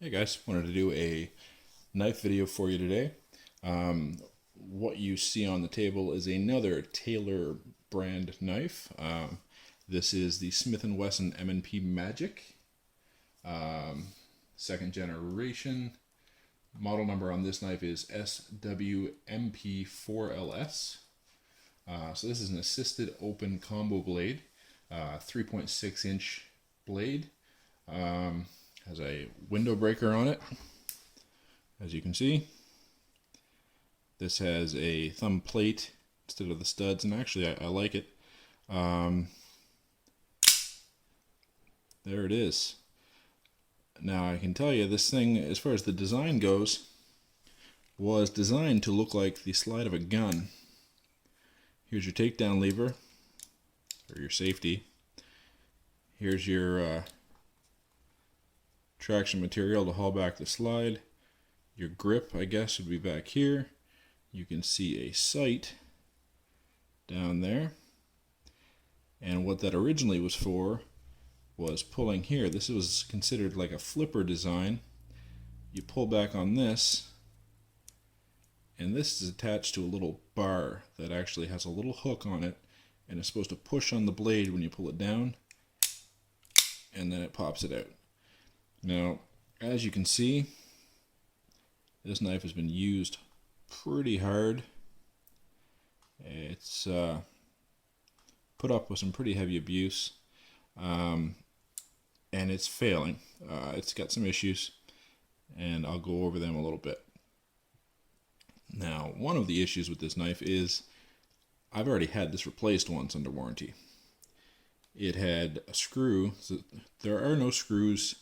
Hey guys, wanted to do a knife video for you today. What you see on the table is another Taylor brand knife. This is the Smith & Wesson M&P Magic, second generation. Model number on this knife is SWMP4LS. So this is an assisted open combo blade, 3.6 inch blade. Has a window breaker on it, as you can see. This has a thumb plate instead of the studs, and actually I like it. There it is. Now I can tell you this thing, as far as the design goes, was designed to look like the slide of a gun. Here's your takedown lever, or your safety. Here's your traction material to haul back the slide. Your grip, I guess, would be back here. You can see a sight down there. And what that originally was for was pulling here. This was considered like a flipper design. You pull back on this, and this is attached to a little bar that actually has a little hook on it, and it's supposed to push on the blade when you pull it down, and then it pops it out. Now, as you can see, this knife has been used pretty hard. It's put up with some pretty heavy abuse, and it's failing. It's got some issues, and I'll go over them a little bit. Now, one of the issues with this knife is I've already had this replaced once under warranty. It had a screw. So there are no screws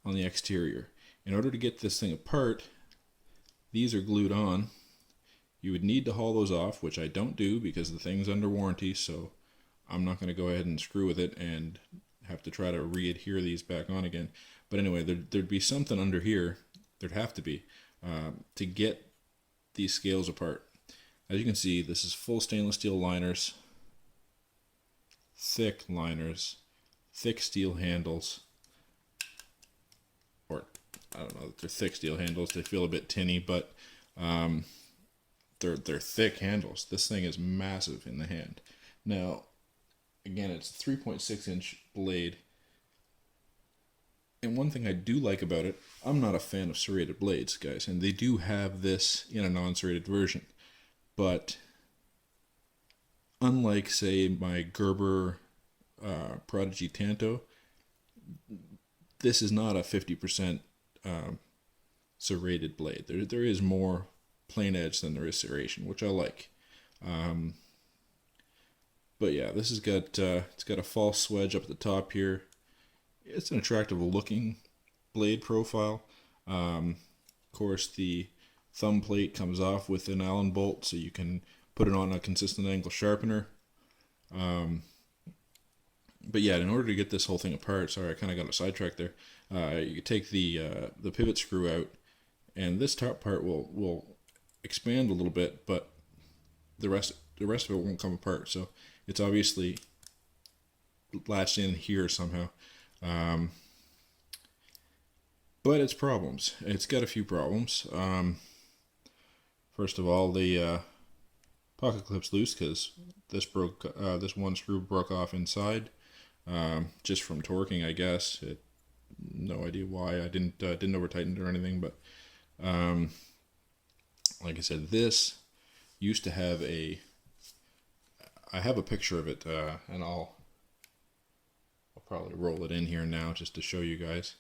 on the exterior. In order to get this thing apart, these are glued on. You would need to haul those off, which I don't do because the thing's under warranty, so I'm not going to go ahead and screw with it and have to try to re-adhere these back on again. But anyway, there'd be something under here, there'd have to be, to get these scales apart. As you can see, this is full stainless steel liners, thick steel handles. Or I don't know, they're thick steel handles. They feel a bit tinny, but they're thick handles. This thing is massive in the hand. Now, again, it's a 3.6 inch blade. And one thing I do like about it, I'm not a fan of serrated blades, guys, and they do have this in a non-serrated version. But unlike, say, my Gerber Prodigy Tanto, this is not a 50% serrated blade. There is more plain edge than there is serration, which I like. But yeah, this has got it's got a false wedge up at the top here. It's an attractive looking blade profile. Of course, the thumb plate comes off with an Allen bolt, so you can put it on a consistent angle sharpener. But yeah, in order to get this whole thing apart, sorry, I kind of got sidetracked there. You take the pivot screw out, and this top part will expand a little bit, but the rest of it won't come apart. So it's obviously latched in here somehow. But it's problems. It's got a few problems. First of all, the pocket clip's loose because this one screw broke off inside. Just from torquing, I guess. No idea why. I didn't over tighten it or anything, but like I said, this used to have I have a picture of it, and I'll probably roll it in here now just to show you guys.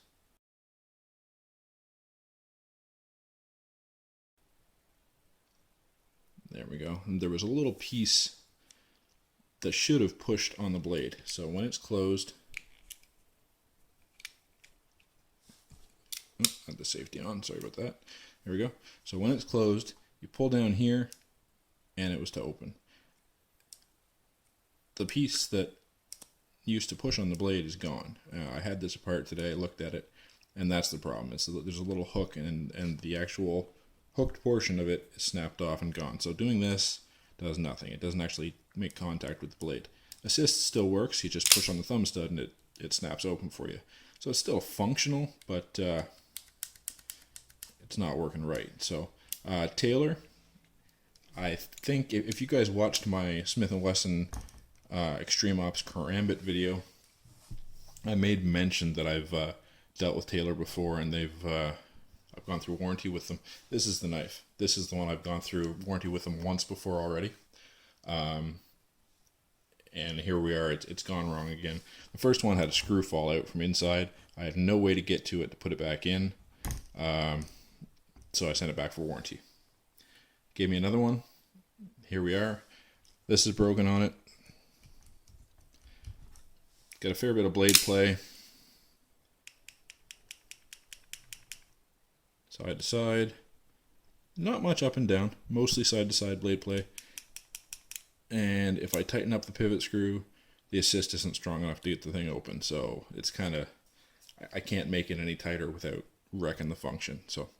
There we go. And there was a little piece that should have pushed on the blade. So when it's closed, I had the safety on, sorry about that. There we go. So when it's closed, you pull down here, and it was to open. The piece that used to push on the blade is gone. I had this apart today, I looked at it, and that's the problem. There's a little hook, and the actual hooked portion of it is snapped off and gone. So doing this does nothing. It doesn't actually make contact with the blade. Assist still works. You just push on the thumb stud and it snaps open for you. So it's still functional, but it's not working right. So Taylor, I think if you guys watched my Smith & Wesson Extreme Ops Karambit video, I made mention that I've dealt with Taylor before, and I've gone through warranty with them. This is the knife. This is the one I've gone through warranty with them once before already. And here we are, it's gone wrong again. The first one had a screw fall out from inside. I had no way to get to it to put it back in. So I sent it back for warranty. Gave me another one. Here we are. This is broken on it. Got a fair bit of blade play. Side to side. Not much up and down. Mostly side to side blade play. And if I tighten up the pivot screw, the assist isn't strong enough to get the thing open. So it's kind of, I can't make it any tighter without wrecking the function. So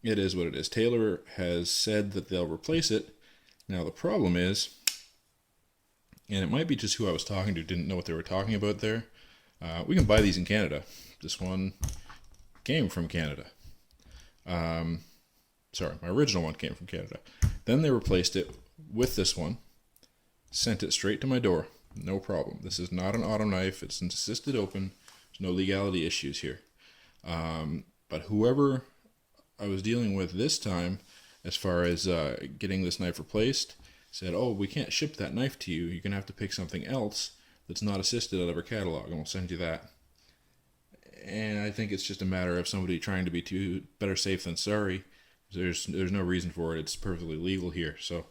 it is what it is. Taylor has said that they'll replace it. Now the problem is, and it might be just who I was talking to didn't know what they were talking about there. We can buy these in Canada. This one came from Canada. Sorry, my original one came from Canada. Then they replaced it with this one, sent it straight to my door. No problem. This is not an auto knife. It's an assisted open. There's no legality issues here. But whoever I was dealing with this time, as far as getting this knife replaced, said, oh, we can't ship that knife to you. You're going to have to pick something else that's not assisted out of our catalog, and we'll send you that. And I think it's just a matter of somebody trying to be better safe than sorry. There's no reason for it. It's perfectly legal here. So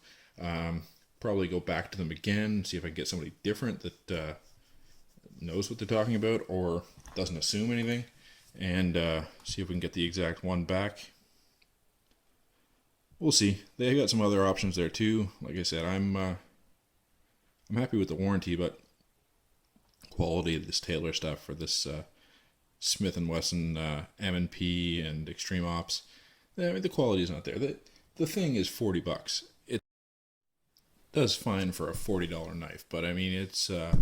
probably go back to them again, see if I can get somebody different that knows what they're talking about or doesn't assume anything, and see if we can get the exact one back. We'll see. They got some other options there too. Like I said, I'm happy with the warranty, but quality of this Taylor stuff for this Smith & Wesson M&P and Extreme Ops, I mean, the quality is not there. The thing is $40. It does fine for a $40 knife, but I mean, it's I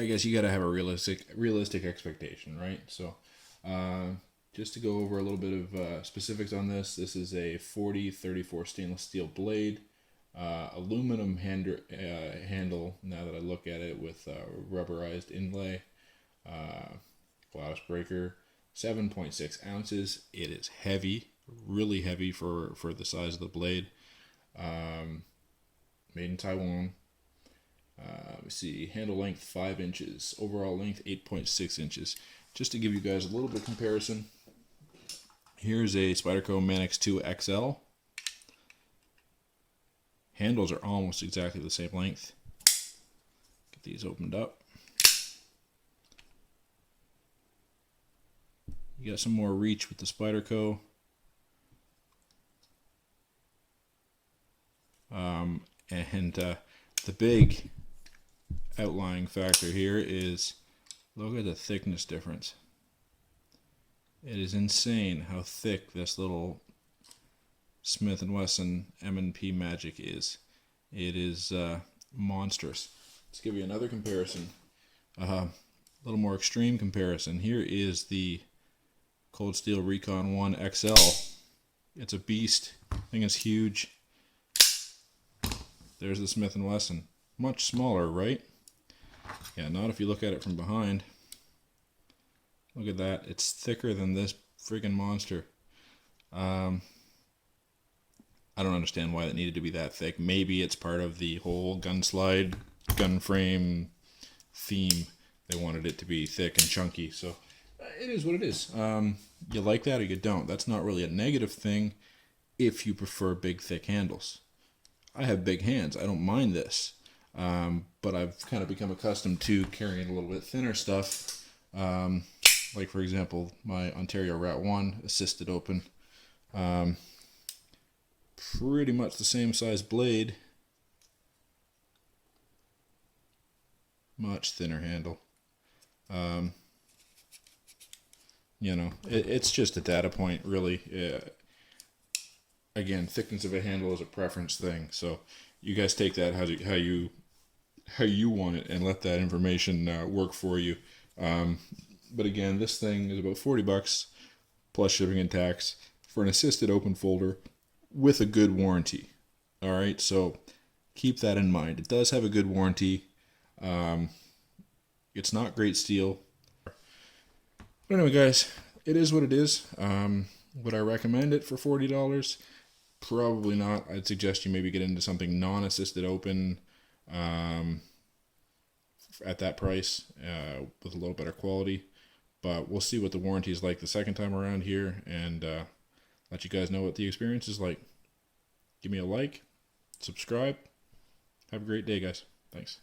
guess you got to have a realistic expectation, right? So just to go over a little bit of specifics on this, this is a 40-34 stainless steel blade, aluminum handle, now that I look at it, with rubberized inlay, glass breaker, 7.6 ounces. It is heavy, really heavy for the size of the blade. Made in Taiwan. We see handle length 5 inches, overall length 8.6 inches. Just to give you guys a little bit of comparison, here's a Spyderco Manix 2 XL. Handles are almost exactly the same length. Get these opened up. You got some more reach with the Spyderco. And the big outlying factor here is, look at the thickness difference. It is insane how thick this little Smith & Wesson M&P Magic is. It is monstrous. Let's give you another comparison, a little more extreme comparison. Here is the Cold Steel Recon 1 XL. It's a beast. Thing is huge. There's the Smith & Wesson. Much smaller, right? Yeah, not if you look at it from behind. Look at that. It's thicker than this friggin' monster. I don't understand why it needed to be that thick. Maybe it's part of the whole gun slide, gun frame theme. They wanted it to be thick and chunky, so it is what it is. You like that or you don't. That's not really a negative thing if you prefer big, thick handles. I have big hands. I don't mind this. But I've kind of become accustomed to carrying a little bit thinner stuff. Like, for example, my Ontario Rat 1 assisted open. Pretty much the same size blade. Much thinner handle. You know, it's just a data point, really. Again, thickness of a handle is a preference thing, so you guys take that how you want it and let that information work for you. But again, this thing is about 40 bucks plus shipping and tax for an assisted open folder with a good warranty. All right, so keep that in mind. It does have a good warranty. It's not great steel. But anyway, guys, it is what it is. Would I recommend it for $40? Probably not. I'd suggest you maybe get into something non-assisted open at that price with a little better quality. But we'll see what the warranty is like the second time around here, and let you guys know what the experience is like. Give me a like, subscribe. Have a great day, guys. Thanks.